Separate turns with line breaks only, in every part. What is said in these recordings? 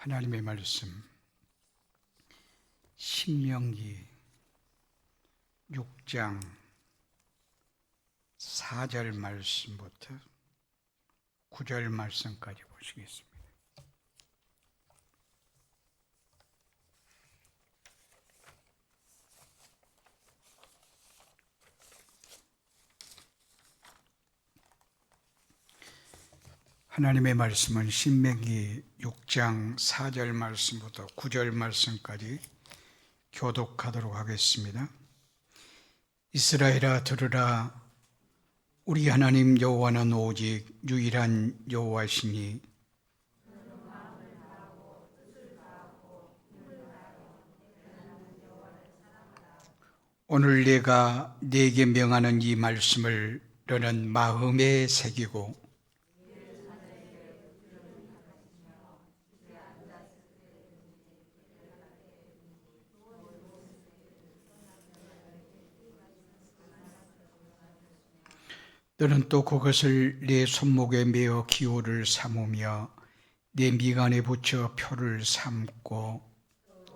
하나님의 말씀 신명기 6장 4절 말씀부터 9절 말씀까지 보시겠습니다. 하나님의 말씀은 신명기 6장 4절 말씀부터 9절 말씀까지 교독하도록 하겠습니다. 이스라엘아 들으라. 우리 하나님 여호와는 오직 유일한 여호와시니 오늘 내가 네게 명하는 이 말씀을 너는 마음에 새기고 너는 또 그것을 네 손목에 메어 기호를 삼으며 네 미간에 붙여 표를 삼고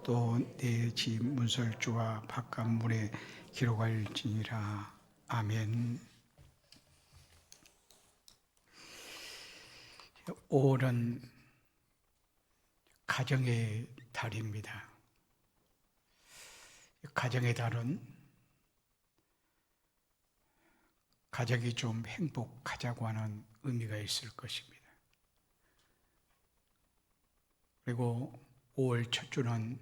또 네 집 문설주와 바깥 문에 기록할지니라. 아멘. 5월은 가정의 달입니다. 가정의 달은 가족이 좀 행복하자고 하는 의미가 있을 것입니다. 그리고 5월 첫 주는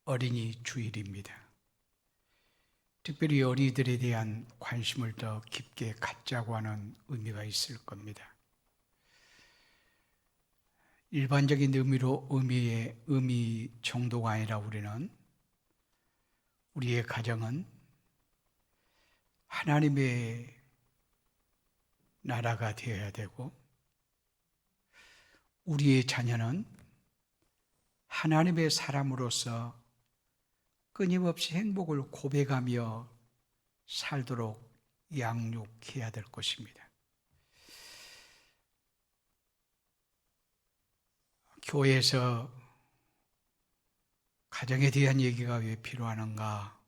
어린이 주일입니다. 특별히 어린이들에 대한 관심을 더 깊게 갖자고 하는 의미가 있을 겁니다. 일반적인 의미 정도가 아니라 우리의 가정은 하나님의 나라가 되어야 되고 우리의 자녀는 하나님의 사람으로서 끊임없이 행복을 고백하며 살도록 양육해야 될 것입니다. 교회에서 가정에 대한 얘기가 왜 필요하는가?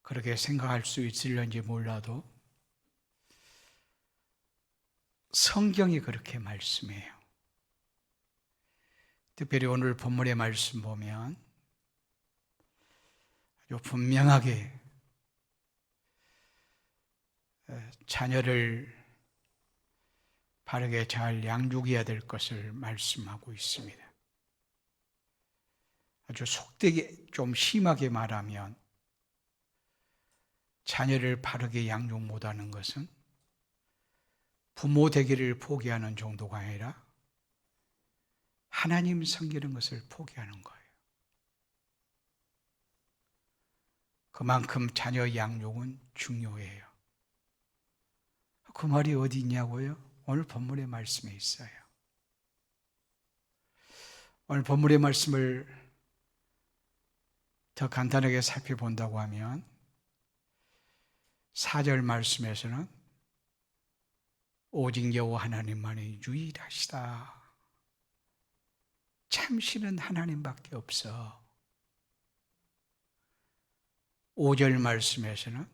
그렇게 생각할 수 있을런지 몰라도 성경이 그렇게 말씀해요. 특별히 오늘 본문의 말씀 보면 아주 분명하게 자녀를 바르게 잘 양육해야 될 것을 말씀하고 있습니다. 아주 속되게 좀 심하게 말하면 자녀를 바르게 양육 못하는 것은 부모 되기를 포기하는 정도가 아니라 하나님 섬기는 것을 포기하는 거예요. 그만큼 자녀 양육은 중요해요. 그 말이 어디 있냐고요? 오늘 본문의 말씀에 있어요. 오늘 본문의 말씀을 더 간단하게 살펴본다고 하면 4절 말씀에서는 오직 여호와 하나님만이 유일하시다. 참신은 하나님밖에 없어. 5절 말씀에서는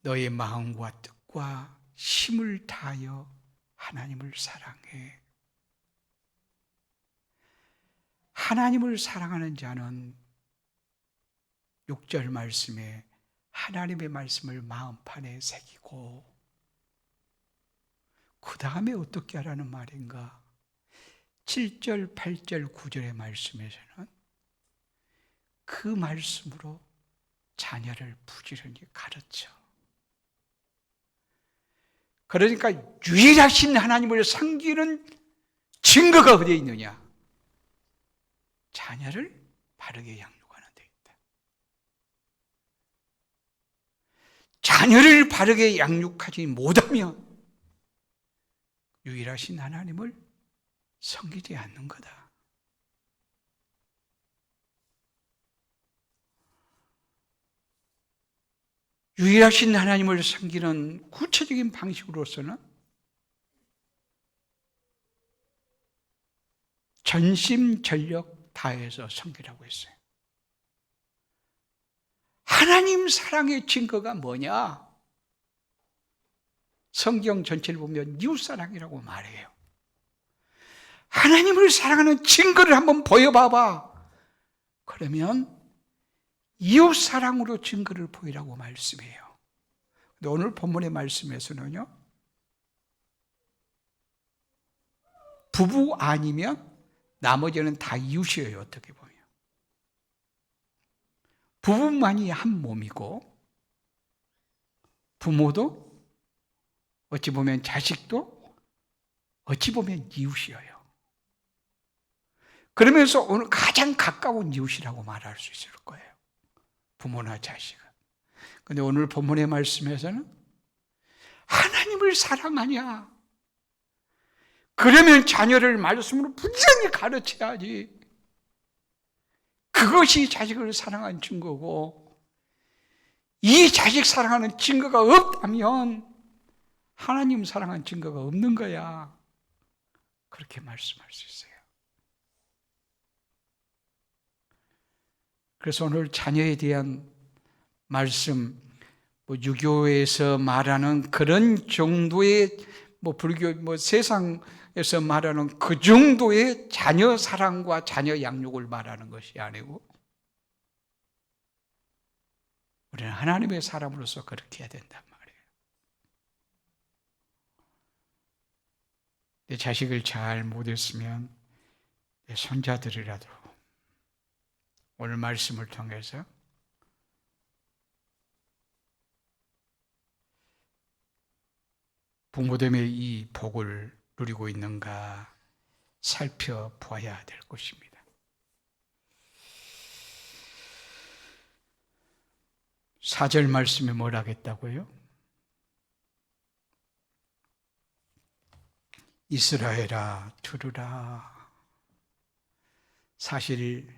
너의 마음과 뜻과 힘을 다하여 하나님을 사랑해. 하나님을 사랑하는 자는 6절 말씀에 하나님의 말씀을 마음판에 새기고 그 다음에 어떻게 하라는 말인가? 7절, 8절, 9절의 말씀에서는 그 말씀으로 자녀를 부지런히 가르쳐. 그러니까 유일하신 하나님을 섬기는 증거가 어디에 있느냐? 자녀를 바르게 양육하는 데 있다. 자녀를 바르게 양육하지 못하면 유일하신 하나님을 섬기지 않는 거다. 유일하신 하나님을 섬기는 구체적인 방식으로서는 전심전력 다해서 섬기라고 했어요. 하나님 사랑의 증거가 뭐냐? 성경 전체를 보면 이웃사랑이라고 말해요. 하나님을 사랑하는 증거를 한번 보여봐봐. 그러면 이웃사랑으로 증거를 보이라고 말씀해요. 근데 오늘 본문의 말씀에서는요, 부부 아니면 나머지는 다 이웃이에요. 어떻게 보면 부부만이 한 몸이고, 부모도 어찌 보면 자식도 어찌 보면 이웃이에요. 그러면서 오늘 가장 가까운 이웃이라고 말할 수 있을 거예요. 부모나 자식은. 그런데 오늘 본문의 말씀에서는 하나님을 사랑하냐? 그러면 자녀를 말씀으로 분명히 가르쳐야지. 그것이 자식을 사랑하는 증거고, 이 자식 사랑하는 증거가 없다면 하나님 사랑하는 증거가 없는 거야. 그렇게 말씀할 수 있어요. 그래서 오늘 자녀에 대한 말씀, 유교에서 말하는 그런 정도의 불교, 세상에서 말하는 그 정도의 자녀 사랑과 자녀 양육을 말하는 것이 아니고, 우리는 하나님의 사람으로서 그렇게 해야 된단 말이에요. 내 자식을 잘 못했으면 내 손자들이라도 오늘 말씀을 통해서 부모됨의 이 복을 누리고 있는가 살펴보아야 될 것입니다. 사절 말씀에 뭘 하겠다고요? 이스라엘아 들으라. 사실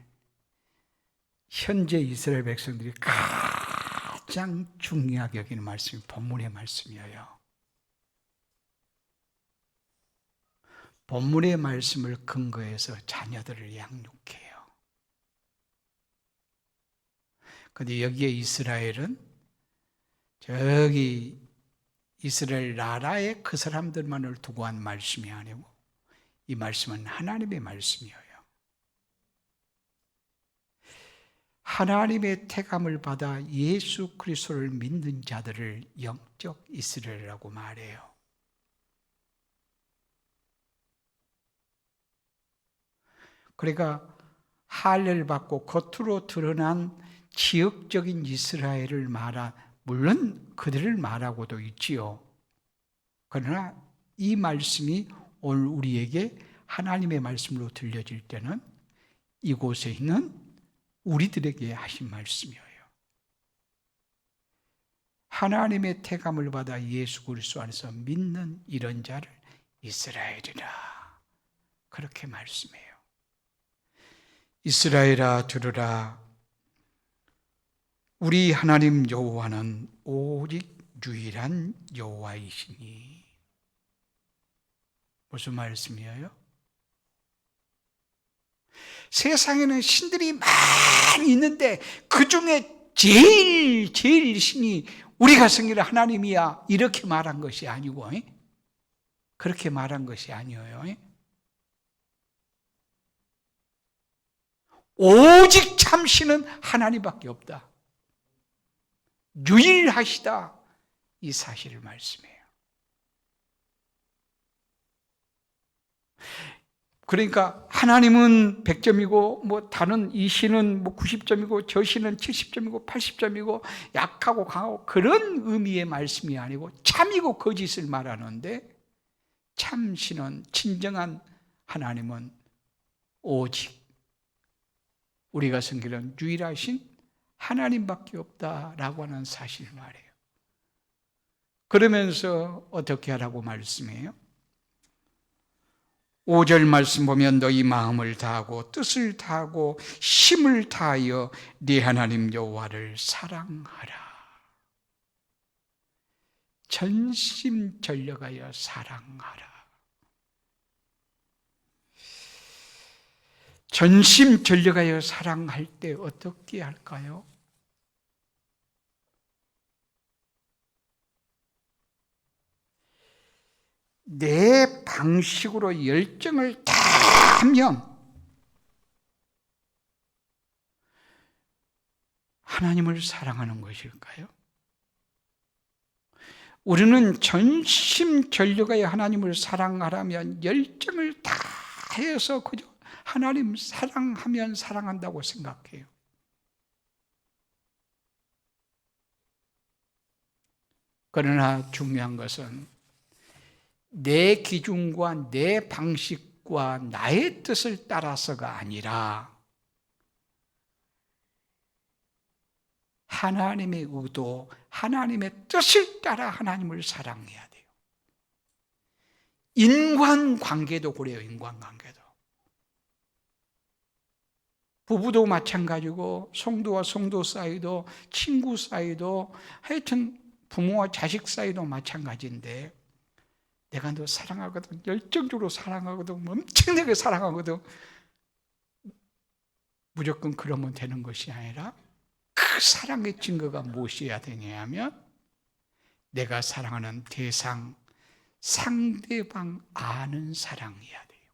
현재 이스라엘 백성들이 가장 중요하게 여기는 말씀이 본문의 말씀이에요. 본문의 말씀을 근거해서 자녀들을 양육해요. 그런데 여기에 이스라엘은 저기 이스라엘 나라의 그 사람들만을 두고 한 말씀이 아니고, 이 말씀은 하나님의 말씀이에요. 하나님의 택함을 받아 예수 그리스도를 믿는 자들을 영적 이스라엘이라고 말해요. 그러니까 할례를 받고 겉으로 드러난 지역적인 이스라엘을 물론 그들을 말하고도 있지요. 그러나 이 말씀이 오늘 우리에게 하나님의 말씀으로 들려질 때는 이곳에 있는 우리들에게 하신 말씀이에요. 하나님의 택함을 받아 예수 그리스도 안에서 믿는 이런 자를 이스라엘이라 그렇게 말씀해요. 이스라엘아 들으라. 우리 하나님 여호와는 오직 유일한 여호와이시니. 무슨 말씀이에요? 세상에는 신들이 많이 있는데 그 중에 제일 신이 우리가 섬기는 하나님이야, 이렇게 말한 것이 아니고, 그렇게 말한 것이 아니에요. 오직 참신은 하나님밖에 없다, 유일하시다, 이 사실을 말씀해요. 그러니까 하나님은 100점이고 다른 이 신은 90점이고 저 신은 70점이고 80점이고 약하고 강하고 그런 의미의 말씀이 아니고 참이고 거짓을 말하는데, 참신은 진정한 하나님은 오직 우리가 섬기는 유일하신 하나님밖에 없다라고 하는 사실을 말해요. 그러면서 어떻게 하라고 말씀해요? 5절 말씀 보면 너희 마음을 다하고 뜻을 다하고 힘을 다하여 네 하나님 여호와를 사랑하라. 전심전력하여 사랑하라. 전심전력하여 사랑할 때 어떻게 할까요? 내 방식으로 열정을 다하면 하나님을 사랑하는 것일까요? 우리는 전심전력하여 하나님을 사랑하라면 열정을 다해서 그저 하나님 사랑하면 사랑한다고 생각해요. 그러나 중요한 것은 내 기준과 내 방식과 나의 뜻을 따라서가 아니라 하나님의 의도, 하나님의 뜻을 따라 하나님을 사랑해야 돼요. 인간관계도 그래요. 인간관계도. 부부도 마찬가지고 성도와 성도 사이도, 친구 사이도, 하여튼 부모와 자식 사이도 마찬가지인데, 내가 너 사랑하거든, 열정적으로 사랑하거든, 엄청나게 사랑하거든, 무조건 그러면 되는 것이 아니라 그 사랑의 증거가 무엇이어야 되냐 하면 내가 사랑하는 대상, 상대방 아는 사랑이어야 돼요.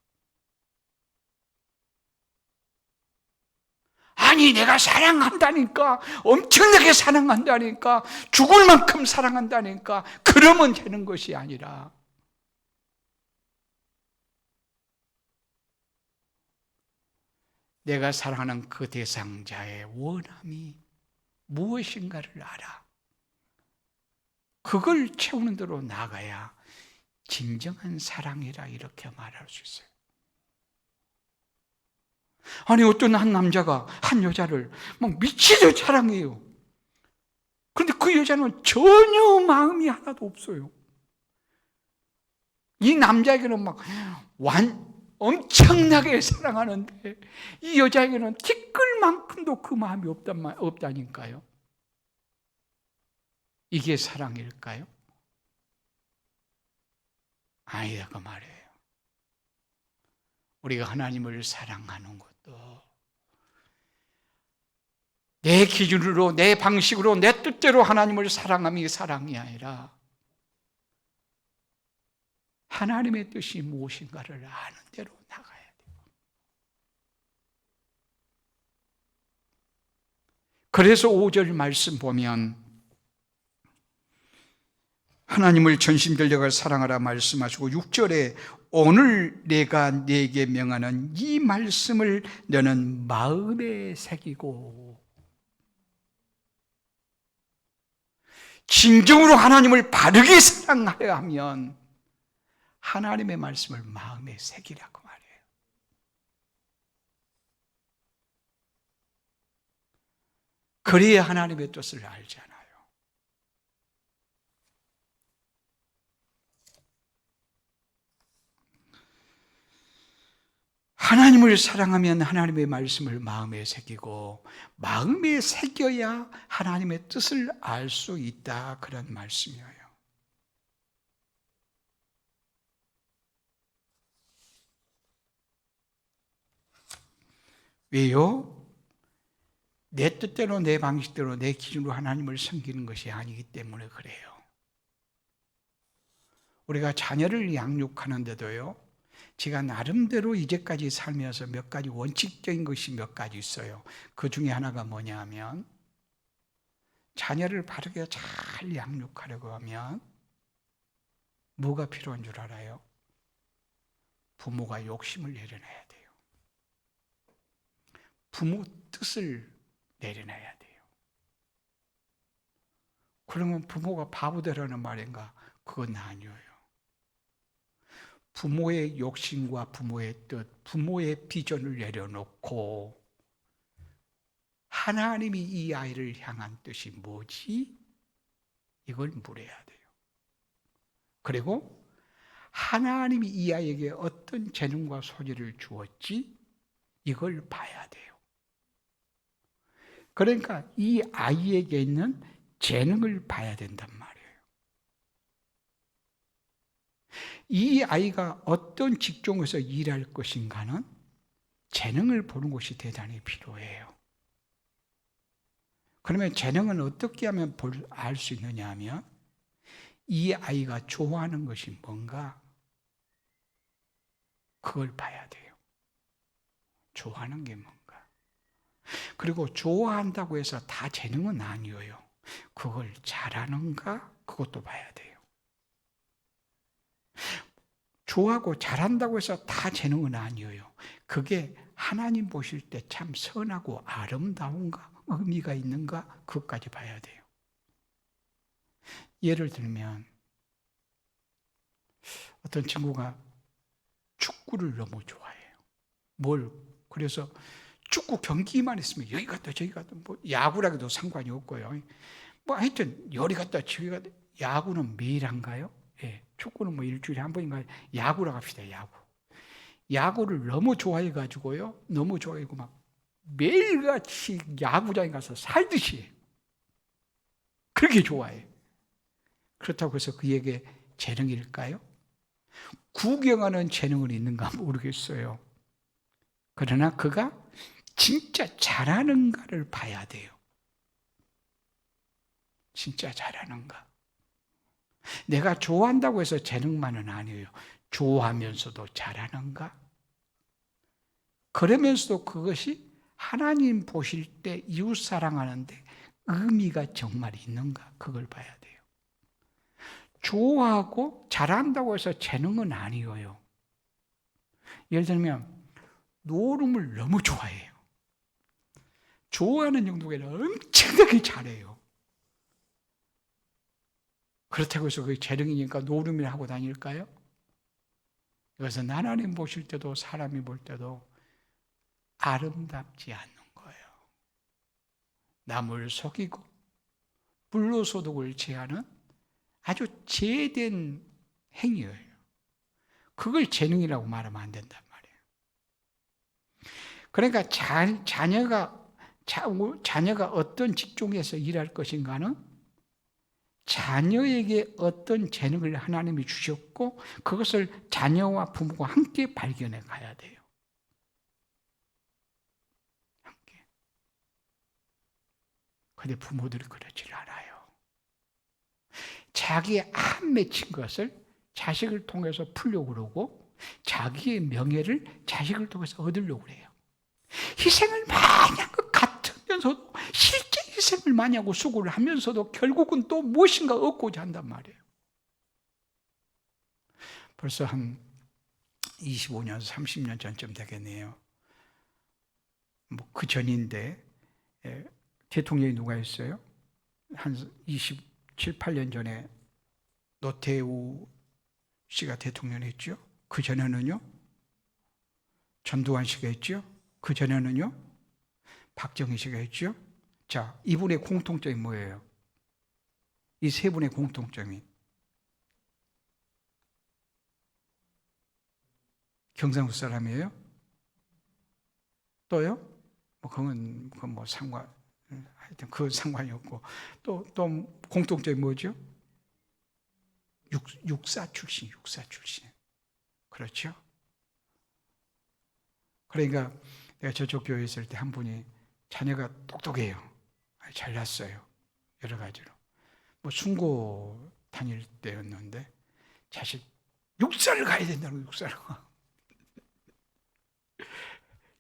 아니 내가 사랑한다니까, 엄청나게 사랑한다니까, 죽을 만큼 사랑한다니까 그러면 되는 것이 아니라 내가 사랑하는 그 대상자의 원함이 무엇인가를 알아. 그걸 채우는 대로 나가야 진정한 사랑이라 이렇게 말할 수 있어요. 아니 어떤 한 남자가 한 여자를 막 미치도록 사랑해요. 그런데 그 여자는 전혀 마음이 하나도 없어요. 이 남자에게는 막 엄청나게 사랑하는데 이 여자에게는 티끌만큼도 그 마음이 없다니까요. 이게 사랑일까요? 아니다 그 말이에요. 우리가 하나님을 사랑하는 것도 내 기준으로, 내 방식으로, 내 뜻대로 하나님을 사랑함이 사랑이 아니라 하나님의 뜻이 무엇인가를 아는 대로 나가야 돼요. 그래서 5절 말씀 보면 하나님을 전심전력을 사랑하라 말씀하시고 6절에 오늘 내가 네게 명하는 이 말씀을 너는 마음에 새기고, 진정으로 하나님을 바르게 사랑하려 하면 하나님의 말씀을 마음에 새기라고 말해요. 그래야 하나님의 뜻을 알잖아요. 하나님을 사랑하면 하나님의 말씀을 마음에 새기고, 마음에 새겨야 하나님의 뜻을 알 수 있다, 그런 말씀이에요. 왜요? 내 뜻대로, 내 방식대로, 내 기준으로 하나님을 섬기는 것이 아니기 때문에 그래요. 우리가 자녀를 양육하는데도요, 제가 나름대로 이제까지 살면서 몇 가지 원칙적인 것이 몇 가지 있어요. 그 중에 하나가 뭐냐 하면, 자녀를 바르게 잘 양육하려고 하면 뭐가 필요한 줄 알아요? 부모가 욕심을 내려놔야 돼요. 부모 뜻을 내려놔야 돼요. 그러면 부모가 바보되라는 말인가? 그건 아니에요. 부모의 욕심과 부모의 뜻, 부모의 비전을 내려놓고 하나님이 이 아이를 향한 뜻이 뭐지? 이걸 물어야 돼요. 그리고 하나님이 이 아이에게 어떤 재능과 소질을 주었지? 이걸 봐야 돼요. 그러니까 이 아이에게 있는 재능을 봐야 된단 말이에요. 이 아이가 어떤 직종에서 일할 것인가는 재능을 보는 것이 대단히 필요해요. 그러면 재능은 어떻게 하면 알 수 있느냐 하면 이 아이가 좋아하는 것이 뭔가 그걸 봐야 돼요. 좋아하는 게 뭔가. 그리고 좋아한다고 해서 다 재능은 아니에요. 그걸 잘하는가? 그것도 봐야 돼요. 좋아하고 잘한다고 해서 다 재능은 아니에요. 그게 하나님 보실 때 참 선하고 아름다운가? 의미가 있는가? 그것까지 봐야 돼요. 예를 들면 어떤 친구가 축구를 너무 좋아해요. 그래서 축구 경기만 있으면 여기 갔다 저기 갔다, 뭐 야구라고도 상관이 없고요. 뭐 하여튼 여기 갔다 저기 갔다. 야구는 매일 한가요? 예. 축구는 뭐 일주일에 한 번인가. 야구라고 합시다. 야구를 너무 좋아해가지고요. 너무 좋아하고 막 매일같이 야구장에 가서 살듯이 해요. 그렇게 좋아해요. 그렇다고 해서 그에게 재능일까요? 구경하는 재능은 있는가 모르겠어요. 그러나 그가 진짜 잘하는가를 봐야 돼요. 진짜 잘하는가. 내가 좋아한다고 해서 재능만은 아니에요. 좋아하면서도 잘하는가? 그러면서도 그것이 하나님 보실 때 이웃 사랑하는데 의미가 정말 있는가? 그걸 봐야 돼요. 좋아하고 잘한다고 해서 재능은 아니에요. 예를 들면 노름을 너무 좋아해요. 좋아하는 정도가 아니라 엄청나게 잘해요. 그렇다고 해서 그게 재능이니까 노름을 하고 다닐까요? 이것은 하나님 보실 때도 사람이 볼 때도 아름답지 않는 거예요. 남을 속이고 불로소득을 취하는 아주 제된 행위예요. 그걸 재능이라고 말하면 안 된단 말이에요. 그러니까 자녀가 어떤 직종에서 일할 것인가는 자녀에게 어떤 재능을 하나님이 주셨고 그것을 자녀와 부모가 함께 발견해 가야 돼요. 함께. 그런데 부모들이 그렇지 않아요. 자기의 안 맺힌 것을 자식을 통해서 풀려고 그러고 자기의 명예를 자식을 통해서 얻으려고 그래요. 희생을 많이 한 것 같으면서도 실제 희생을 많이 하고 수고를 하면서도 결국은 또 무엇인가 얻고자 한단 말이에요. 벌써 한 25년, 30년 전쯤 되겠네요. 뭐 그 전인데 대통령이 누가 있어요? 한 27, 8년 전에 노태우 씨가 대통령 했죠. 그 전에는요 전두환 씨가 했죠. 그 전에는요 박정희 씨가 했죠. 자, 이분의 공통점이 뭐예요? 이 세 분의 공통점이 경상도 사람이에요? 또요? 그건 뭐 하여튼 그 상관이 없고 또 공통점이 뭐죠? 육사 출신. 그렇죠? 그러니까 내가 저쪽 교회에 있을 때 한 분이 자녀가 똑똑해요. 잘났어요. 여러 가지로. 뭐 순고 다닐 때였는데 자식 육사를 가야 된다고 육사를 가.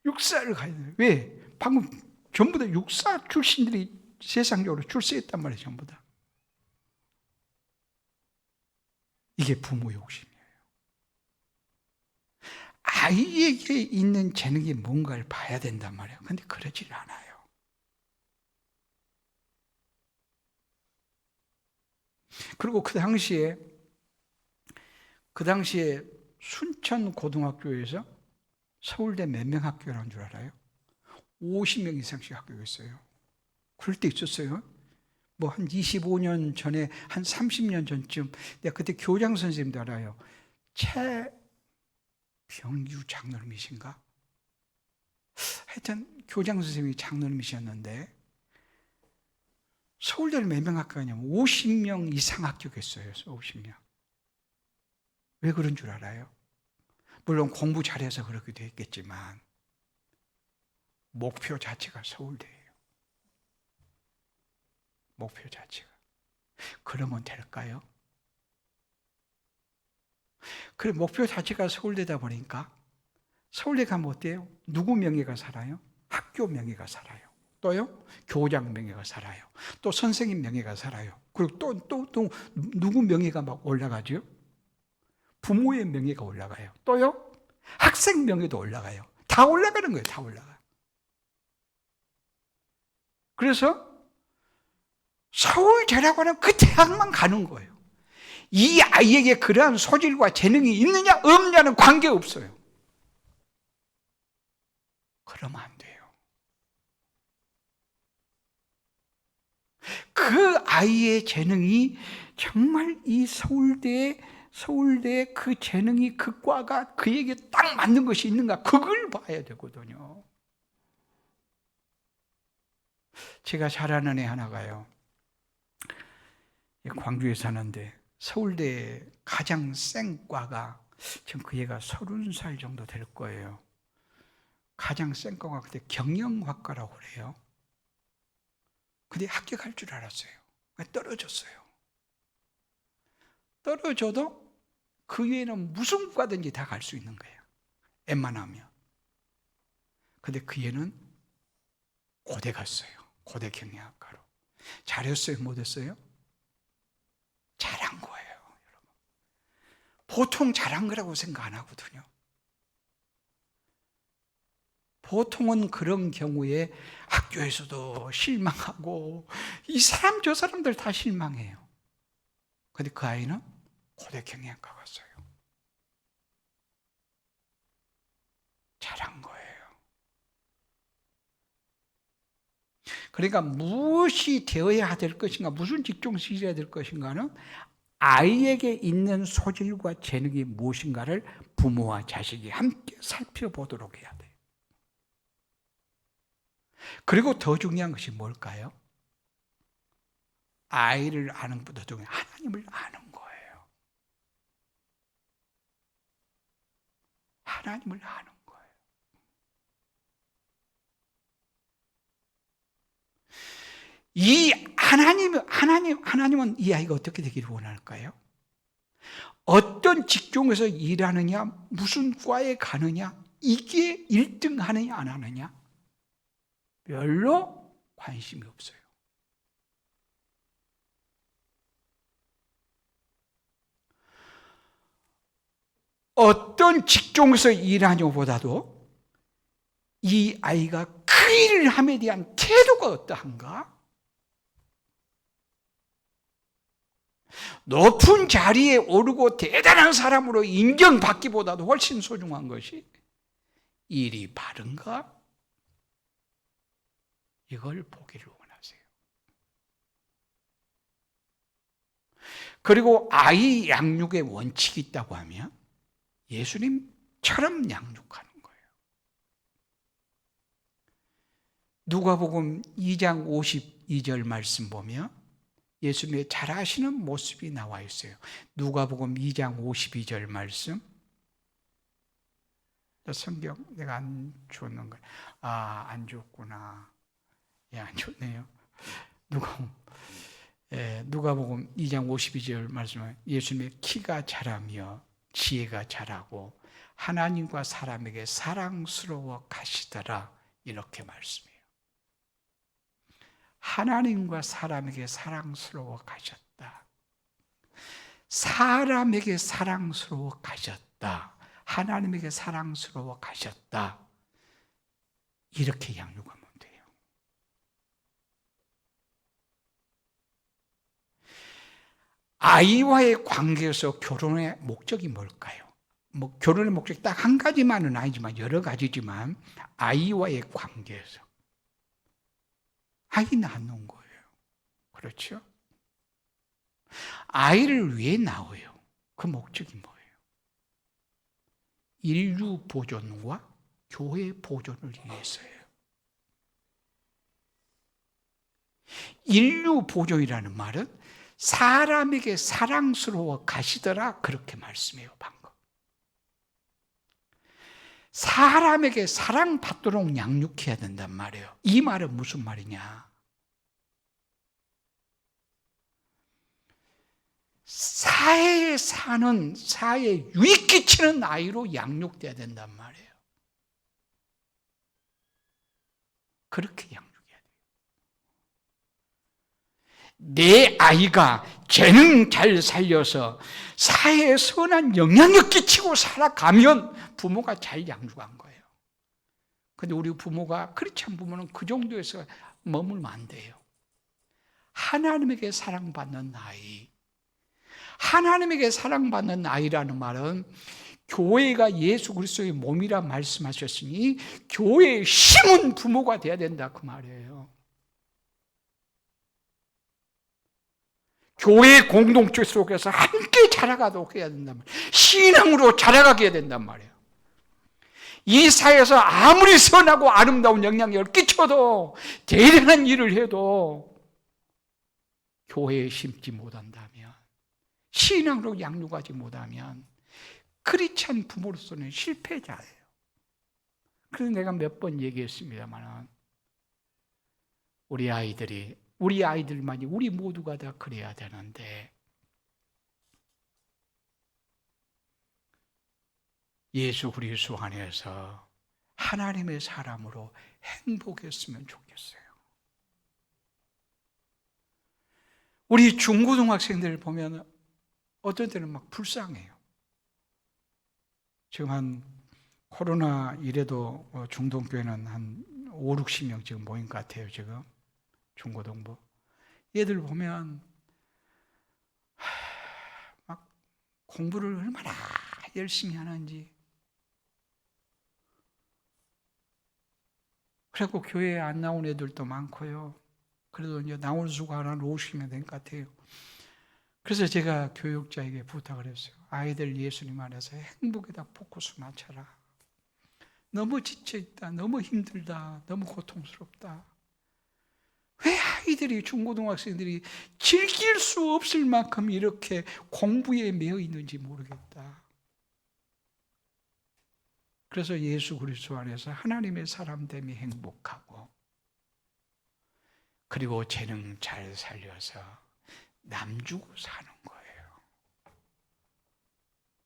육사를 가야 돼. 왜? 방금 전부 다 육사 출신들이 세상적으로 출세했단 말이에요. 전부 다. 이게 부모 욕심이에요. 아이에게 있는 재능이 뭔가를 봐야 된단 말이에요. 근데 그러질 않아요. 그리고 그 당시에 순천 고등학교에서 서울대 몇 명 학교가 나온 줄 알아요? 50명 이상씩 학교가 있어요. 그럴 때 있었어요. 뭐 한 25년 전에, 한 30년 전쯤, 내가 그때 교장 선생님도 알아요. 최병유 장로님이신가? 하여튼 교장 선생님이 장로님이셨는데 서울대를 몇 명 학교냐면 50명 이상 학교가 있어요. 50명. 왜 그런 줄 알아요? 물론 공부 잘해서 그렇게 됐겠지만 목표 자체가 서울대예요. 목표 자체가. 그러면 될까요? 그래, 목표 자체가 서울대다 보니까 서울대 가면 어때요? 누구 명예가 살아요? 학교 명예가 살아요. 또요? 교장 명예가 살아요. 또 선생님 명예가 살아요. 그리고 또 누구 명예가 막 올라가죠? 부모의 명예가 올라가요. 또요? 학생 명예도 올라가요. 다 올라가는 거예요. 다 올라가요. 그래서 서울대라고 하는 그 대학만 가는 거예요. 이 아이에게 그러한 소질과 재능이 있느냐 없느냐는 관계없어요. 그러면 안 돼요. 그 아이의 재능이 정말 이 서울대 그 재능이 그 과가 그에게 딱 맞는 것이 있는가 그걸 봐야 되거든요. 제가 잘 아는 애 하나가요. 광주에 사는데 서울대 가장 센 과가 지금 그 애가 30살 정도 될 거예요. 가장 센 과가 그때 경영학과라고 그래요. 근데 합격할 줄 알았어요. 떨어졌어요. 떨어져도 그 외에는 무슨 과든지 다 갈 수 있는 거예요. 웬만하면. 근데 그 애는 고대 갔어요. 고대 경영학과로. 잘했어요? 못했어요? 잘한 거예요. 여러분. 보통 잘한 거라고 생각 안 하거든요. 보통은 그런 경우에 학교에서도 실망하고 이 사람 저 사람들 다 실망해요. 근데 그 아이는 고대 경영학과 갔어요. 잘한 거예요. 그러니까 무엇이 되어야 될 것인가, 무슨 직종을 지어야 될 것인가는 아이에게 있는 소질과 재능이 무엇인가를 부모와 자식이 함께 살펴보도록 해야 돼요. 그리고 더 중요한 것이 뭘까요? 아이를 아는 것보다 중요한 하나님을 아는 거예요. 하나님을 아는 거예요. 이 하나님은 이 아이가 어떻게 되기를 원할까요? 어떤 직종에서 일하느냐, 무슨 과에 가느냐, 이게 1등 하느냐 안 하느냐 별로 관심이 없어요. 어떤 직종에서 일하냐보다도 이 아이가 그 일을 함에 대한 태도가 어떠한가? 높은 자리에 오르고 대단한 사람으로 인정받기보다도 훨씬 소중한 것이 일이 바른가? 이걸 보기를 원하세요. 그리고 아이 양육의 원칙이 있다고 하면 예수님처럼 양육하는 거예요. 누가복음 2장 52절 말씀 보면 예수님의 잘하시는 모습이 나와 있어요. 누가복음 2장 52절 말씀. 성경 내가 안 줬는 거예요. 안 줬구나. 안 줬네요. 누가복음 2장 52절 말씀은 예수님의 키가 자라며 지혜가 자라고 하나님과 사람에게 사랑스러워 가시더라 이렇게 말씀해요. 하나님과 사람에게 사랑스러워 가셨다. 사람에게 사랑스러워 가셨다. 하나님에게 사랑스러워 가셨다. 이렇게 양육하면 돼요. 아이와의 관계에서 결혼의 목적이 뭘까요? 결혼의 목적이 딱 한 가지만은 아니지만 여러 가지지만 아이와의 관계에서 아이 낳는 거예요. 그렇죠? 아이를 왜 낳아요? 그 목적이 뭐예요? 인류 보존과 교회 보존을 위해서예요. 인류 보존이라는 말은 사람에게 사랑스러워 가시더라 그렇게 말씀해요. 방금 사람에게 사랑받도록 양육해야 된단 말이에요. 이 말은 무슨 말이냐? 사회에 사는, 사회에 유익 끼치는 아이로 양육돼야 된단 말이에요. 그렇게 양육해야 돼요. 내 아이가 재능 잘 살려서 사회에 선한 영향력 끼치고 살아가면 부모가 잘 양육한 거예요. 근데 우리 부모가 그렇지 않은 부모는 그 정도에서 머물면 안 돼요. 하나님에게 사랑받는 아이, 하나님에게 사랑받는 아이라는 말은 교회가 예수 그리스도의 몸이라 말씀하셨으니 교회의 힘은 부모가 돼야 된다 그 말이에요. 교회 공동체 속에서 함께 자라가도록 해야 된단 말이에요. 신앙으로 자라가게 해야 된단 말이에요. 이 사회에서 아무리 선하고 아름다운 영향력을 끼쳐도 대단한 일을 해도 교회에 심지 못한다면, 신앙으로 양육하지 못하면 그렇지 않은 부모로서는 실패자예요. 그래서 내가 몇 번 얘기했습니다만 우리 아이들만이 우리 모두가 다 그래야 되는데 예수 그리스도 안에서 하나님의 사람으로 행복했으면 좋겠어요. 우리 중고등학생들 보면 어떤 때는 막 불쌍해요. 지금 한 코로나 이래도 중동교회는 한 5, 60명 지금 모인 것 같아요. 지금 중고등부 얘들 보면 막 공부를 얼마나 열심히 하는지. 그래갖고 교회에 안 나온 애들도 많고요. 그래도 이제 나올 수가 한 50명 된 것 같아요. 그래서 제가 교육자에게 부탁을 했어요. 아이들 예수님 안에서 행복에다 포커스 맞춰라. 너무 지쳐있다, 너무 힘들다, 너무 고통스럽다. 왜 아이들이, 중고등학생들이 즐길 수 없을 만큼 이렇게 공부에 매여 있는지 모르겠다. 그래서 예수 그리스도 안에서 하나님의 사람됨이 행복하고, 그리고 재능 잘 살려서 남주고 사는 거예요.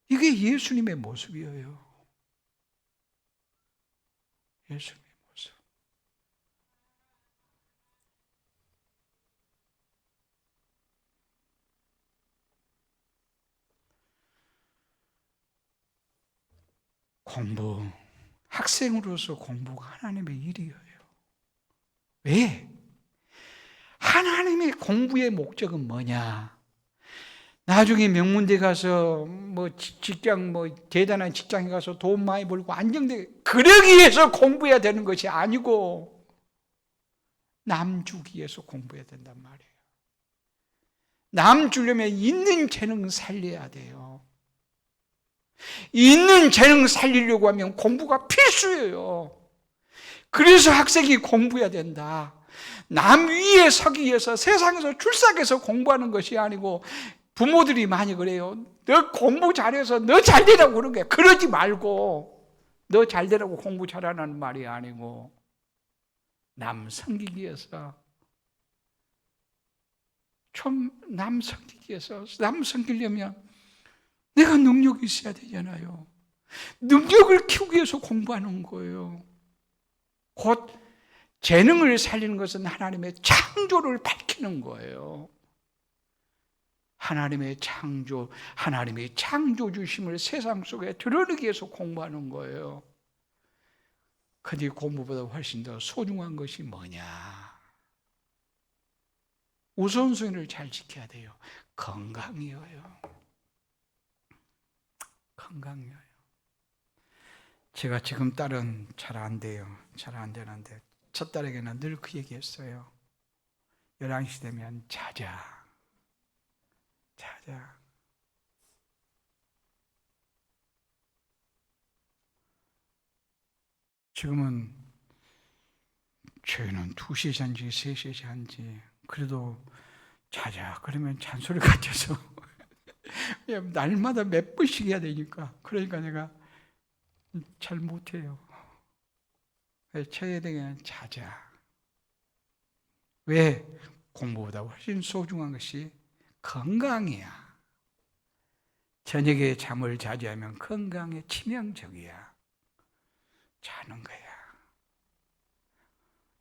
이게 예수님의 모습이에요. 예수님의 모습. 공부, 학생으로서 공부가 하나님의 일이에요. 왜? 하나님의 공부의 목적은 뭐냐? 나중에 명문대 가서 직장 대단한 직장에 가서 돈 많이 벌고 안정되게 그러기 위해서 공부해야 되는 것이 아니고 남 주기 위해서 공부해야 된단 말이에요. 남 주려면 있는 재능 살려야 돼요. 있는 재능 살리려고 하면 공부가 필수예요. 그래서 학생이 공부해야 된다. 남 위에 서기 위해서 세상에서 출세해서 공부하는 것이 아니고, 부모들이 많이 그래요. 너 공부 잘해서 너 잘되라고 그런 거야. 그러지 말고 너 잘되라고 공부 잘하라는 말이 아니고, 남 섬기기 위해서, 남 섬기려면 내가 능력이 있어야 되잖아요. 능력을 키우기 위해서 공부하는 거예요. 곧 재능을 살리는 것은 하나님의 창조를 밝히는 거예요. 하나님의 창조주심을 세상 속에 드러내기 위해서 공부하는 거예요. 근데 공부보다 훨씬 더 소중한 것이 뭐냐? 우선순위를 잘 지켜야 돼요. 건강이에요. 건강이에요. 제가 지금 딸은 잘 안 돼요. 잘 안 되는데 첫 딸에게는 늘 그 얘기했어요. 11시 되면 자자. 지금은 저희는 2시에 잔지 3시에 잔지 그래도 자자 그러면 잔소리 같아서 날마다 몇 번씩 해야 되니까, 그러니까 내가 잘 못해요. 최대한 자자. 왜? 공부보다 훨씬 소중한 것이 건강이야. 저녁에 잠을 자제하면 건강에 치명적이야. 자는 거야.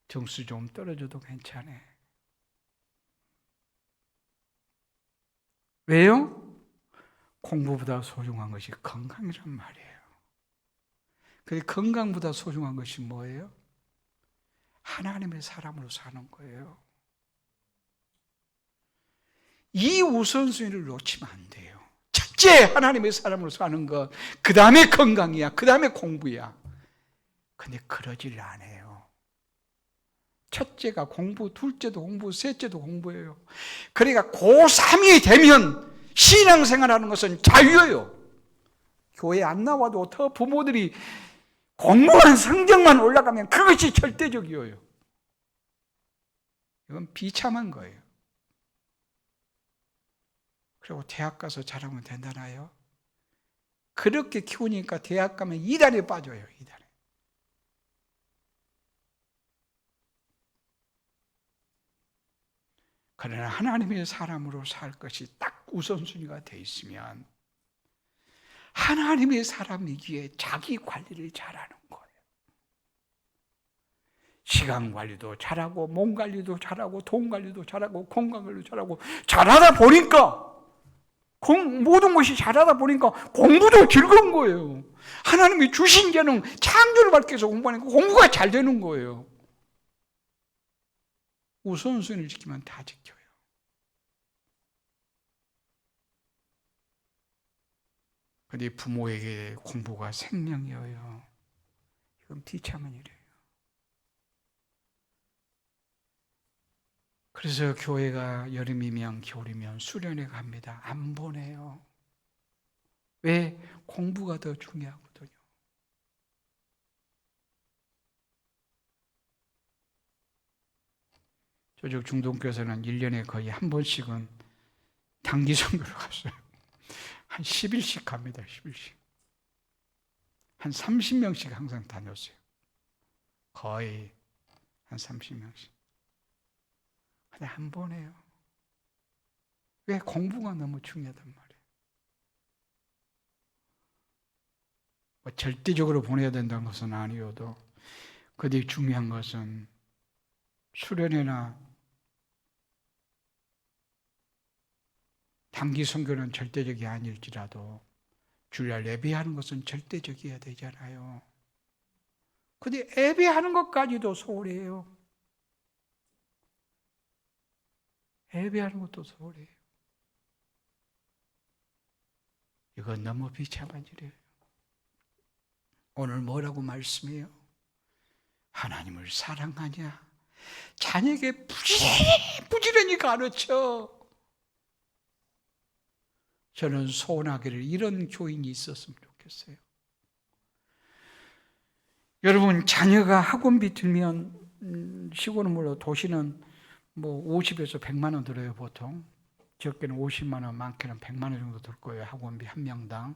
점수 좀 떨어져도 괜찮아. 왜요? 공부보다 소중한 것이 건강이란 말이에요. 그 건강보다 소중한 것이 뭐예요? 하나님의 사람으로 사는 거예요. 이 우선순위를 놓치면 안 돼요. 첫째, 하나님의 사람으로 사는 것, 그 다음에 건강이야, 그 다음에 공부야. 근데 그러질 않아요. 첫째가 공부, 둘째도 공부, 셋째도 공부예요. 그러니까 고3이 되면 신앙생활하는 것은 자유예요. 교회 안 나와도 더 부모들이 공부한 성적만 올라가면 그것이 절대적이에요. 이건 비참한 거예요. 그리고 대학 가서 잘하면 된다나요? 그렇게 키우니까 대학 가면 이단에 빠져요. 이단에. 그러나 하나님의 사람으로 살 것이 딱 우선순위가 돼 있으면 하나님의 사람이기에 자기 관리를 잘하는 거예요. 시간 관리도 잘하고 몸 관리도 잘하고 돈 관리도 잘하고 건강 관리도 잘하고 잘하다 보니까 모든 것이 잘하다 보니까 공부도 즐거운 거예요. 하나님이 주신 재능 창조를 밝혀서 공부하니까 공부가 잘 되는 거예요. 우선순위를 지키면 다 지켜요. 그런데 부모에게 공부가 생명이에요. 이건 비참한 일이에요. 그래서 교회가 여름이면 겨울이면 수련회 갑니다. 안 보내요. 왜? 공부가 더 중요하거든요. 저쪽 중동교회에서는 1년에 거의 한 번씩은 단기 선교를 갔어요. 한 10일씩 갑니다. 10일씩. 한 30명씩 항상 다녔어요. 거의 한 30명씩. 근데 안 보내요. 왜? 공부가 너무 중요하단 말이에요. 뭐 절대적으로 보내야 된다는 것은 아니어도 그런데 중요한 것은 수련회나 단기 선교는 절대적이 아닐지라도 주일날 예배하는 것은 절대적이어야 되잖아요. 그런데 예배하는 것까지도 소홀해요. 예배하는 것도 소홀해요. 이건 너무 비참한 일이에요. 오늘 뭐라고 말씀해요? 하나님을 사랑하냐? 자녀에게 부지런히 가르쳐. 저는 소원하기를 이런 교인이 있었으면 좋겠어요. 여러분, 자녀가 학원비 들면 시골은 물론 도시는 뭐 50에서 100만 원 들어요, 보통. 적게는 50만 원, 많게는 100만 원 정도 들 거예요, 학원비 한 명당.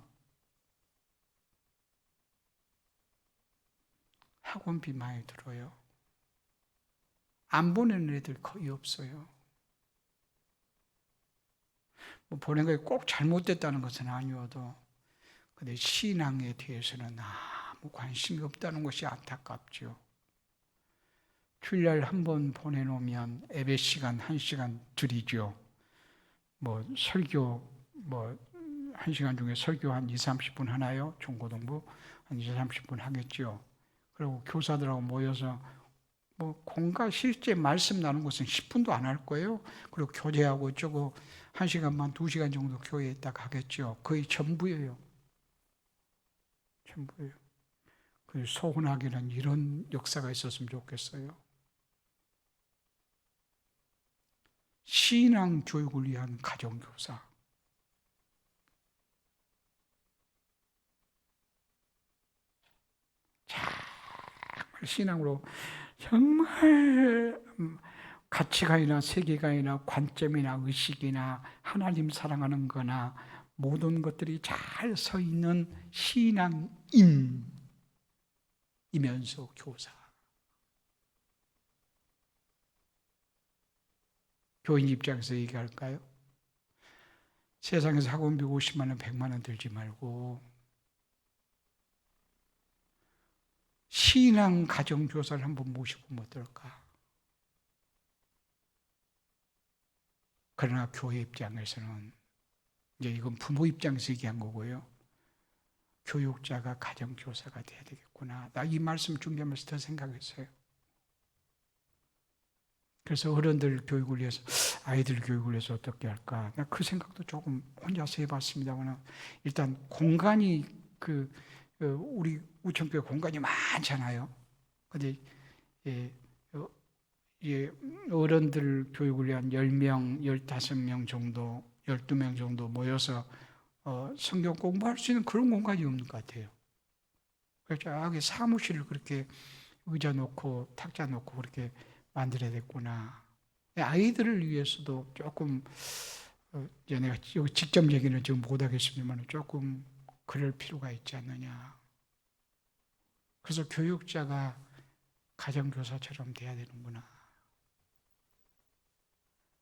학원비 많이 들어요. 안 보내는 애들 거의 없어요. 뭐 보낸 게 꼭 잘못됐다는 것은 아니어도 근데 신앙에 대해서는 아무 관심이 없다는 것이 안타깝죠. 주일날 한 번 보내놓으면 예배 시간 1시간 드리죠. 뭐 설교 뭐 1시간 중에 설교 한 20-30분 하나요? 중고등부 한 20-30분 하겠죠. 그리고 교사들하고 모여서 뭐 공과 실제 말씀 나눈 것은 10분도 안 할 거예요. 그리고 교제하고 어쩌고 1시간 반 2시간 정도 교회에 있다가 하겠죠. 거의 전부예요. 전부예요. 그래서 소원하기는 이런 역사가 있었으면 좋겠어요. 신앙 교육을 위한 가정교사. 정말 신앙으로 정말 가치관이나 세계관이나 관점이나 의식이나 하나님 사랑하는 거나 모든 것들이 잘 서 있는 신앙인, 이면서 교사. 교인 입장에서 얘기할까요? 세상에서 학원비 50만 원, 100만 원 들지 말고 신앙 가정교사를 한번 모시보면 어떨까? 그러나 교회 입장에서는, 이제 이건 부모 입장에서 얘기한 거고요. 교육자가 가정교사가 돼야 되겠구나. 나 이 말씀 준비하면서 더 생각했어요. 그래서 어른들 교육을 위해서, 아이들 교육을 위해서 어떻게 할까? 나 그 생각도 조금 혼자서 해봤습니다만, 일단 공간이 우리 우천교회 공간이 많잖아요. 근데 어른들 교육을 위한 10명, 15명 정도, 12명 정도 모여서 성경 공부할 수 있는 그런 공간이 없는 것 같아요. 그래서 여기 사무실을 그렇게 의자 놓고 탁자 놓고 그렇게 만들어야 됐구나. 아이들을 위해서도 조금, 내가 여기 직접 얘기는 지금 못하겠습니다만 조금 그럴 필요가 있지 않느냐. 그래서 교육자가 가정교사처럼 돼야 되는구나.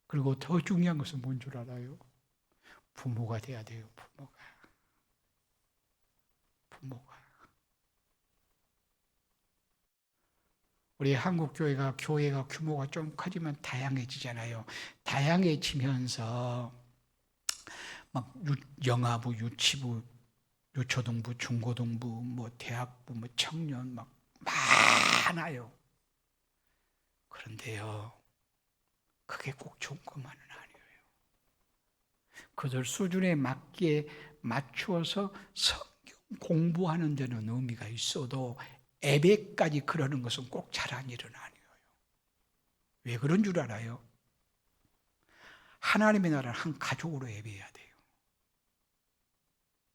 그리고 더 중요한 것은 뭔 줄 알아요? 부모가 돼야 돼요. 부모가. 우리 한국 교회가 규모가 좀 커지면 다양해지잖아요. 다양해지면서 막 영아부, 유치부, 유초등부, 중고등부, 뭐 대학부, 뭐 청년 막 많아요. 그런데요, 그게 꼭 좋은 것만은 아니에요. 그들 수준에 맞게 맞추어서 성경 공부하는 데는 의미가 있어도 예배까지 그러는 것은 꼭 잘한 일은 아니에요. 왜 그런 줄 알아요? 하나님의 나라는 한 가족으로 예배해야 돼요.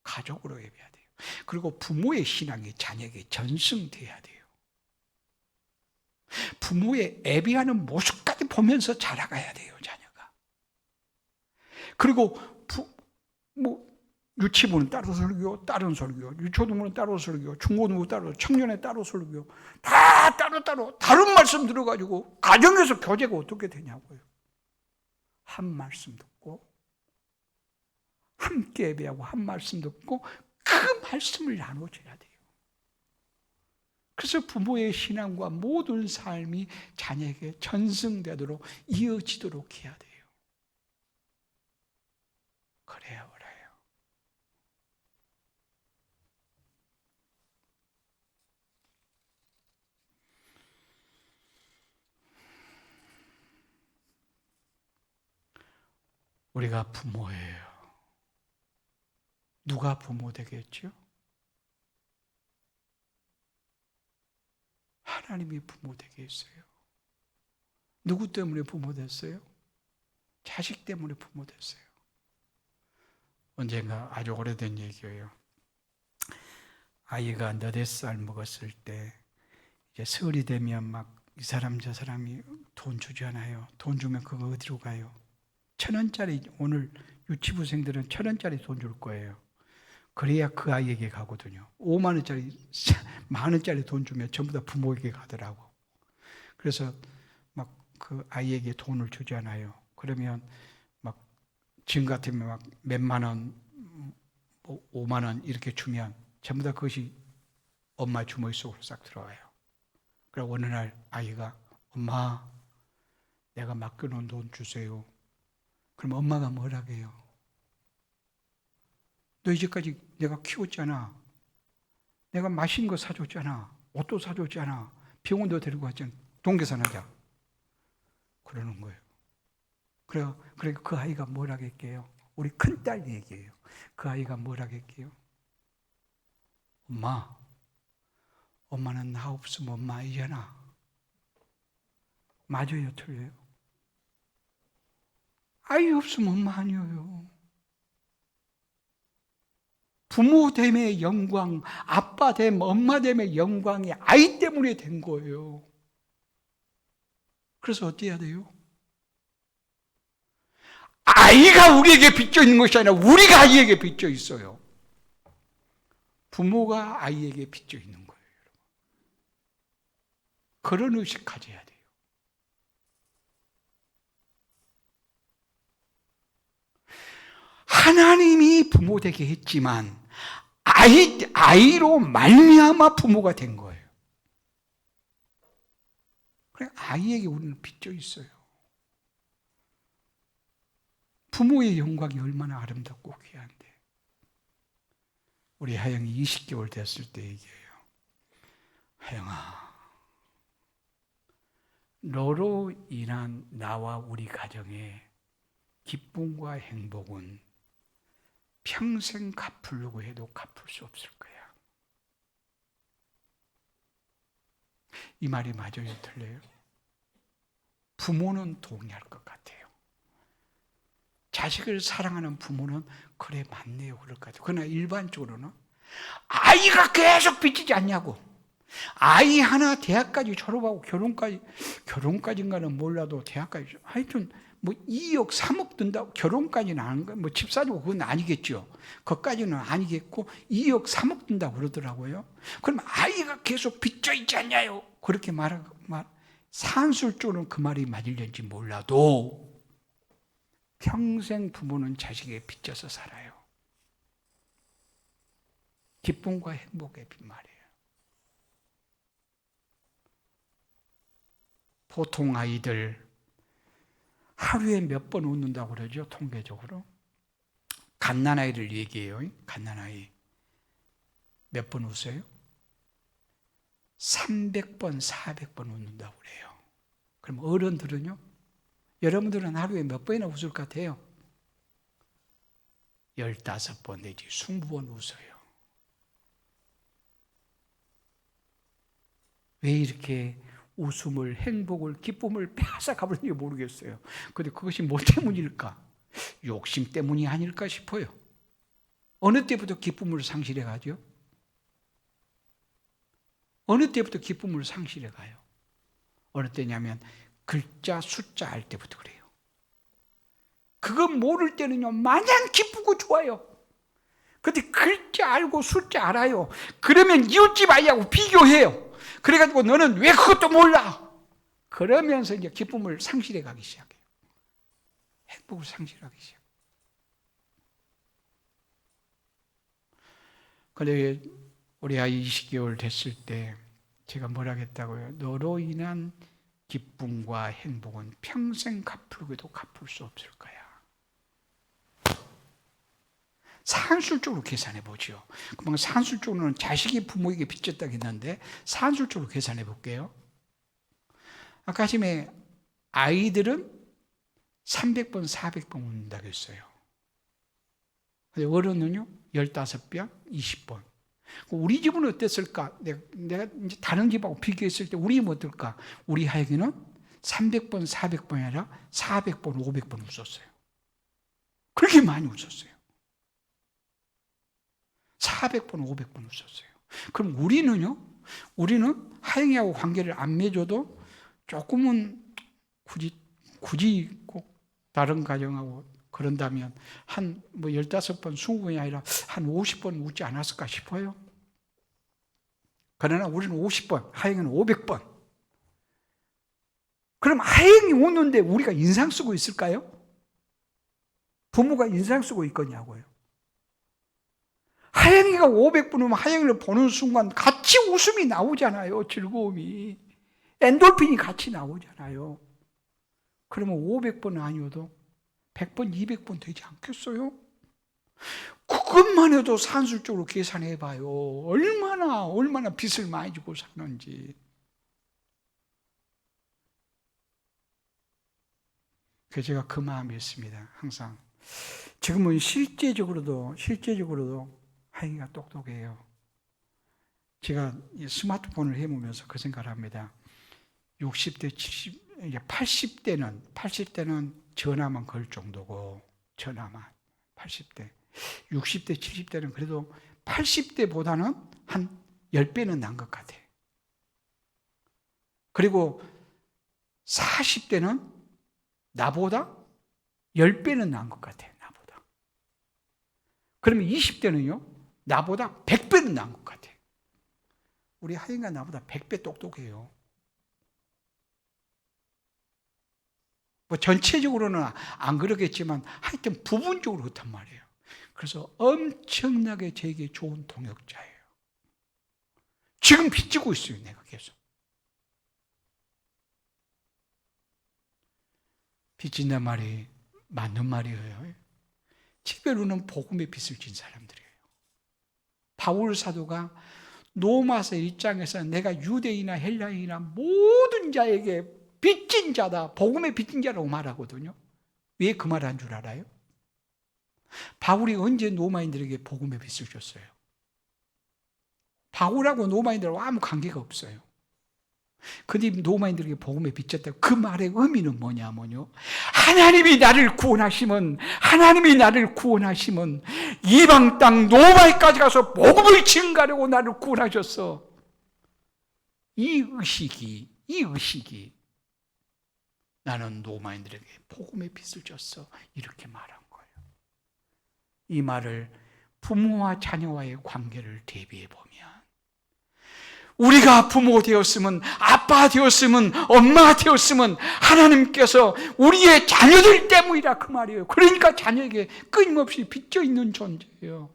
가족으로 예배해야 돼요. 그리고 부모의 신앙이 자녀에게 전승돼야 돼요. 부모의 예배하는 모습까지 보면서 자라가야 돼요, 자녀가. 그리고 유치부는 따로 설교, 다른 설교, 유초등부는 따로 설교, 중고등부 따로, 청년회 따로 설교, 다 따로 다른 말씀 들어가지고 가정에서 교제가 어떻게 되냐고요. 한 말씀 듣고 함께 예배하고 한 말씀 듣고 그 말씀을 나눠줘야 돼요. 그래서 부모의 신앙과 모든 삶이 자녀에게 전승되도록 이어지도록 해야 돼요. 그래요. 우리가 부모예요. 누가 부모 되겠죠? 하나님이 부모 되게 했어요. 누구 때문에 부모 됐어요? 자식 때문에 부모 됐어요. 언젠가 아주 오래된 얘기예요. 아이가 8살 먹었을 때 이제 설이 되면 막 이 사람 저 사람이 돈 주잖아요. 돈 주면 그거 어디로 가요? 1,000원짜리, 오늘 유치부생들은 1,000원짜리 돈 줄 거예요. 그래야 그 아이에게 가거든요. 5만 원짜리, 만 원짜리 돈 주면 전부 다 부모에게 가더라고. 그래서 막 그 아이에게 돈을 주잖아요. 그러면 막 지금 같으면 막 몇만 원, 5만 원 이렇게 주면 전부 다 그것이 엄마 주머니 속으로 싹 들어와요. 그리고 어느 날 아이가 엄마, 내가 맡겨놓은 돈 주세요. 그럼 엄마가 뭐라 해요? 너 이제까지 내가 키웠잖아. 내가 맛있는 거 사줬잖아. 옷도 사줬잖아. 병원도 데리고 갔잖아. 돈 계산하자. 그러는 거예요. 그래 그 아이가 뭐라 할게요? 우리 큰딸 얘기예요. 그 아이가 뭐라 할게요? 엄마는 나 없으면 엄마 아니잖아. 맞아요, 틀려요? 아이 없으면 엄마 아니에요. 부모됨의 영광, 아빠됨, 엄마됨의 영광이 아이 때문에 된 거예요. 그래서 어떻게 해야 돼요? 아이가 우리에게 빚져 있는 것이 아니라 우리가 아이에게 빚져 있어요. 부모가 아이에게 빚져 있는 거예요. 그런 의식 가져야 돼요. 하나님이 부모 되게 했지만 아이로 말미암아 부모가 된 거예요. 그래, 아이에게 우리는 빚져 있어요. 부모의 영광이 얼마나 아름답고 귀한데. 우리 하영이 20개월 됐을 때 얘기해요. 하영아, 너로 인한 나와 우리 가정의 기쁨과 행복은 평생 갚으려고 해도 갚을 수 없을 거야. 이 말이 맞아요, 틀려요? 부모는 동의할 것 같아요. 자식을 사랑하는 부모는 그래 맞네요 그럴 것 같아요. 그러나 일반적으로는 아이가 계속 빚지지 않냐고. 아이 하나 대학까지 졸업하고 결혼까지인가는 몰라도 대학까지 하여튼 뭐 2억 3억 든다고 결혼까지는 안 거, 뭐 집 사주고 그건 아니겠죠. 그것까지는 아니겠고 2억 3억 든다고 그러더라고요. 그럼 아이가 계속 빚져 있지 않냐요. 그렇게 산술적으로는 그 말이 맞을지 몰라도 평생 부모는 자식에게 빚져서 살아요. 기쁨과 행복의 빚말이에요. 보통 아이들 하루에 몇 번 웃는다고 그러죠, 통계적으로. 갓난아이를 얘기해요. 갓난아이 몇 번 웃어요? 300번, 400번 웃는다고 그래요. 그럼 어른들은요? 여러분들은 하루에 몇 번이나 웃을 것 같아요? 15번 내지 20번 웃어요. 왜 이렇게 웃음을, 행복을, 기쁨을 빼앗아가버리는지 모르겠어요. 그런데 그것이 뭐 때문일까? 욕심 때문이 아닐까 싶어요. 어느 때부터 기쁨을 상실해 가죠? 어느 때부터 기쁨을 상실해 가요? 어느 때냐면 글자, 숫자 알 때부터 그래요. 그거 모를 때는요, 마냥 기쁘고 좋아요. 근데 글자 알고 숫자 알아요. 그러면 이웃집 아이하고 비교해요. 그래가지고 너는 왜 그것도 몰라? 그러면서 이제 기쁨을 상실해 가기 시작해요. 행복을 상실하기 시작해요. 그런데 우리 아이 20개월 됐을 때 제가 뭐라 했다고요? 너로 인한 기쁨과 행복은 평생 갚으려고 갚을 수 없을 거야. 산술적으로 계산해 보죠. 그러면 산술적으로는 자식이 부모에게 빚졌다고 했는데 산술적으로 계산해 볼게요. 아까 아침에 아이들은 300번, 400번 웃는다고 했어요. 근데 어른은요? 15번, 20번. 우리 집은 어땠을까? 내가 이제 다른 집하고 비교했을 때 우리 집은 어떨까? 우리 하영이는 300번, 400번이 아니라 400번, 500번 웃었어요. 그렇게 많이 웃었어요. 400번, 500번 웃었어요. 그럼 우리는요? 우리는 하영이하고 관계를 안 맺어도 조금은 굳이 꼭 다른 가정하고 그런다면 한 뭐 15번, 20번이 아니라 한 50번 웃지 않았을까 싶어요. 그러나 우리는 50번, 하영이는 500번. 그럼 하영이 웃는데 우리가 인상 쓰고 있을까요? 부모가 인상 쓰고 있거냐고요. 하영이가 500번 오면 하영이를 보는 순간 같이 웃음이 나오잖아요. 즐거움이. 엔돌핀이 같이 나오잖아요. 그러면 500번 아니어도 100번, 200번 되지 않겠어요? 그것만 해도 산술적으로 계산해 봐요. 얼마나 빚을 많이 지고 사는지. 그래서 제가 그 마음이었습니다. 항상. 지금은 실제적으로도 하영이가 똑똑해요. 제가 스마트폰을 해보면서 그 생각을 합니다. 60대, 70, 이제 80대는 전화만 걸 정도고, 전화만. 80대. 60대, 70대는 그래도 80대보다는 한 10배는 난 것 같아요. 그리고 40대는 나보다 10배는 난 것 같아요. 나보다. 그러면 20대는요? 나보다 100배는 난 것 같아요. 우리 하영이가 나보다 100배 똑똑해요. 뭐 전체적으로는 안 그러겠지만 하여튼 부분적으로 그렇단 말이에요. 그래서 엄청나게 저에게 좋은 동역자예요. 지금 빚지고 있어요, 내가 계속. 빚진단 말이 맞는 말이에요. 특별히는 복음의 빚을 진 사람들이에요. 바울 사도가 로마서 1장에서 내가 유대인이나 헬라인이나 모든 자에게 빚진 자다, 복음의 빚진 자라고 말하거든요. 왜 그 말 한 줄 알아요? 바울이 언제 로마인들에게 복음의 빚을 줬어요? 바울하고 로마인들하고 아무 관계가 없어요. 근데 로마인들에게 복음의 빚졌다. 그 말의 의미는 뭐냐면요, 하나님이 나를 구원하시면 이방 땅 로마에까지 가서 복음을 증가하려고 나를 구원하셨어. 이 의식이 나는 로마인들에게 복음의 빚을 졌어, 이렇게 말한 거예요. 이 말을 부모와 자녀와의 관계를 대비해 보면, 우리가 부모 되었으면, 아빠 되었으면, 엄마 되었으면 하나님께서 우리의 자녀들 때문이라 그 말이에요. 그러니까 자녀에게 끊임없이 빚져 있는 존재예요.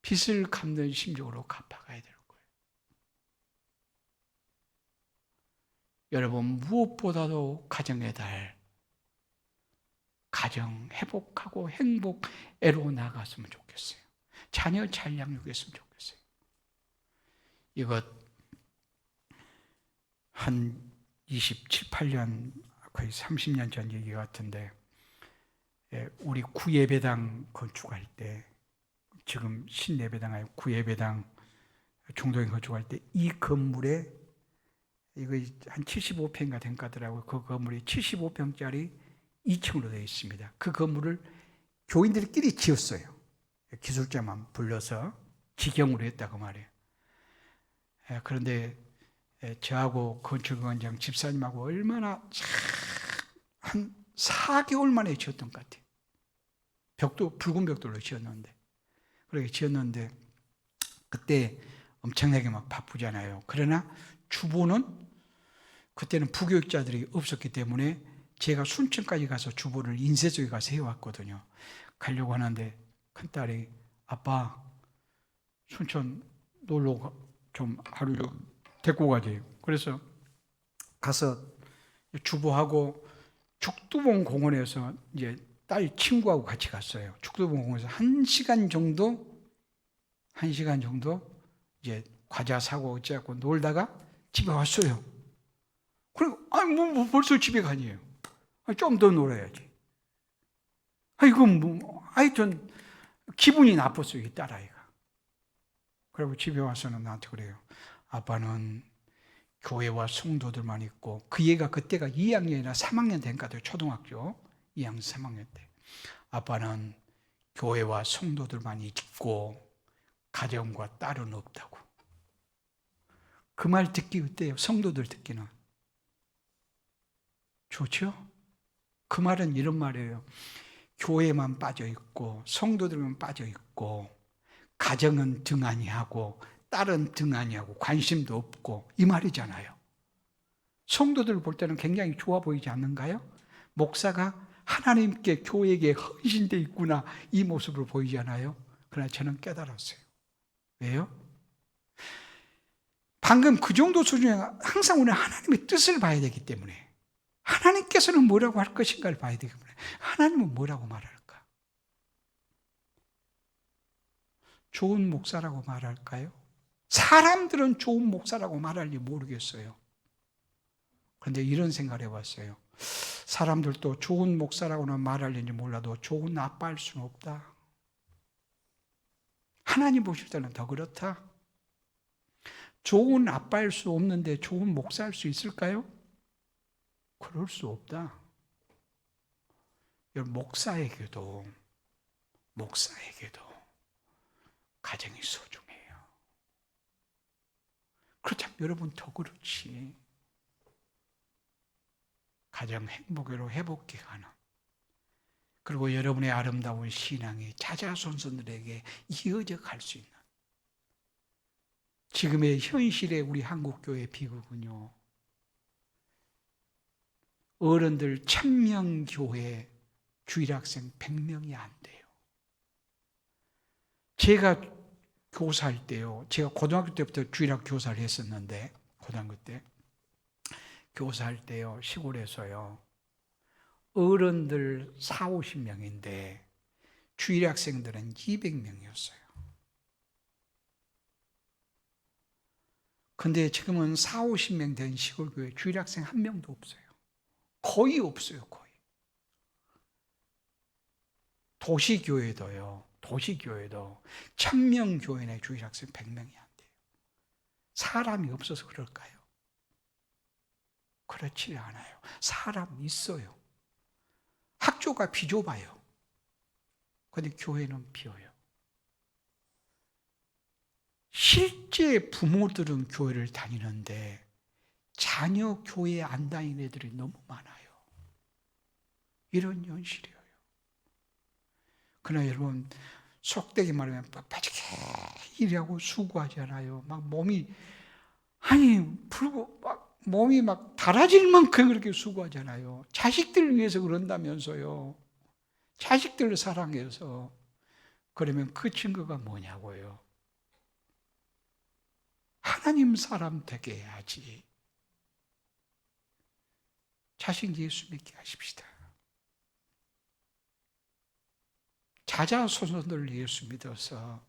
빚을 갚는 심정으로 갚아가야 되는 거예요. 여러분, 무엇보다도 가정의 달, 가정 회복하고 행복애로 나갔으면 좋겠어요. 자녀 잘 양육했으면 좋겠어요. 이것 한 27, 8년, 거의 30년 전 얘기 같은데, 우리 구예배당 건축할 때, 지금 신예배당 아니고 구예배당 중동에 건축할 때, 이 건물에 이거 한 75평인가 된 거더라고요. 그 건물이 75평짜리 2층으로 되어 있습니다. 그 건물을 교인들끼리 지었어요. 기술자만 불러서 직영으로 했다고 말이에요. 그런데 저하고 건축원장 집사님하고 얼마나 한 4개월 만에 지었던 것 같아요. 벽도 붉은 벽돌로 지었는데, 그렇게 지었는데 그때 엄청나게 막 바쁘잖아요. 그러나 주보는 그때는 부교육자들이 없었기 때문에 제가 순천까지 가서 주보를 인쇄소에 가서 해왔거든요. 가려고 하는데 큰딸이 아빠 순천 놀러 좀 하루 데리고 가지. 그래서 가서 주보하고 죽두봉 공원에서 이제 딸 친구하고 같이 갔어요. 죽두봉 공원에서 1시간 정도 이제 과자 사고 어쩌고 놀다가 집에 왔어요. 그리고 뭐 벌써 집에 가니에요. 좀 더 놀아야지. 이건 뭐 하여튼 기분이 나빴어요, 이 딸아이가. 그리고 집에 와서는 나한테 그래요. 아빠는 교회와 성도들만 있고, 그 얘가 그때가 2학년이나 3학년 된 것 같아요. 초등학교 2학년, 3학년 때. 아빠는 교회와 성도들만 있고 가정과 딸은 없다고. 그 말 듣기 어때요? 성도들 듣기는 좋죠? 그 말은 이런 말이에요. 교회만 빠져 있고 성도들만 빠져 있고 가정은 등한히하고 딸은 등한히하고 관심도 없고, 이 말이잖아요. 성도들 볼 때는 굉장히 좋아 보이지 않는가요? 목사가 하나님께 교회에게 헌신되어 있구나, 이 모습으로 보이잖아요. 그러나 저는 깨달았어요. 왜요? 방금 그 정도 수준에 항상 우리는 하나님의 뜻을 봐야 되기 때문에, 하나님께서는 뭐라고 할 것인가를 봐야 되기 때문에, 하나님은 뭐라고 말할까? 좋은 목사라고 말할까요? 사람들은 좋은 목사라고 말할지 모르겠어요. 그런데 이런 생각을 해봤어요. 사람들도 좋은 목사라고는 말하려는지 몰라도 좋은 아빠일 수는 없다. 하나님 보실 때는 더 그렇다. 좋은 아빠일 수 없는데 좋은 목사일 수 있을까요? 그럴 수 없다. 목사에게도 가정이 소중해요. 그렇다면 여러분 더 그렇지. 가정 행복으로 회복해 가는, 그리고 여러분의 아름다운 신앙이 자자손손들에게 이어져 갈 수 있는, 지금의 현실의 우리 한국교회 비극은요, 어른들 1000명 교회 주일학생 100명이 안 돼요. 제가 교사할 때요, 제가 고등학교 때부터 주일학 교사를 했었는데, 고등학교 때 교사할 때요, 시골에서요, 어른들 40-50명인데 주일학생들은 200명이었어요. 근데 지금은 40-50명 된 시골교회 주일학생 한 명도 없어요. 거의 없어요, 거의. 도시교회도 1000명 교회 내 주일학생 100명이 안 돼요. 사람이 없어서 그럴까요? 그렇지 않아요. 사람이 있어요. 학교가 비좁아요. 그런데 교회는 비어요. 실제 부모들은 교회를 다니는데 자녀 교회에 안 다니는 애들이 너무 많아요. 이런 현실이에요. 그러나 여러분, 속되게 말하면 빡빡하게 일하고 수고하잖아요. 막 몸이, 막 몸이 막 달아질 만큼 그렇게 수고하잖아요. 자식들 위해서 그런다면서요. 자식들을 사랑해서. 그러면 그 증거가 뭐냐고요. 하나님 사람 되게 해야지. 자식 예수 믿게 하십시다. 자자손손들 예수 믿어서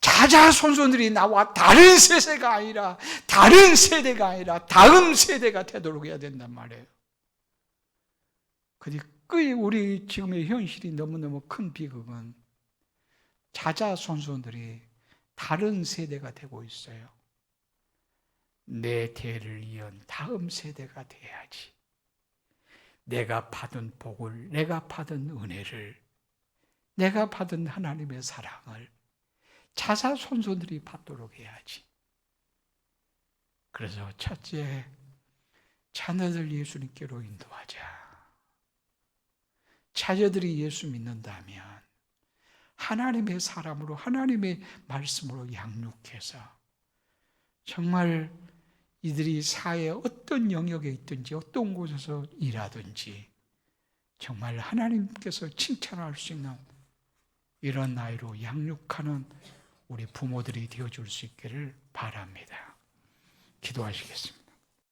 자자손손들이 나와 다른 세대가 아니라 다음 세대가 되도록 해야 된단 말이에요. 근데 우리 지금의 현실이 너무너무 큰 비극은 자자손손들이 다른 세대가 되고 있어요. 내 대를 이은 다음 세대가 돼야지. 내가 받은 복을, 내가 받은 은혜를, 내가 받은 하나님의 사랑을 자자손손들이 받도록 해야지. 그래서 첫째, 자녀들 예수님께로 인도하자. 자녀들이 예수 믿는다면 하나님의 사람으로, 하나님의 말씀으로 양육해서 정말 이들이 사회의 어떤 영역에 있든지 어떤 곳에서 일하든지 정말 하나님께서 칭찬할 수 있는 이런 아이로 양육하는 우리 부모들이 되어줄 수 있기를 바랍니다. 기도하시겠습니다.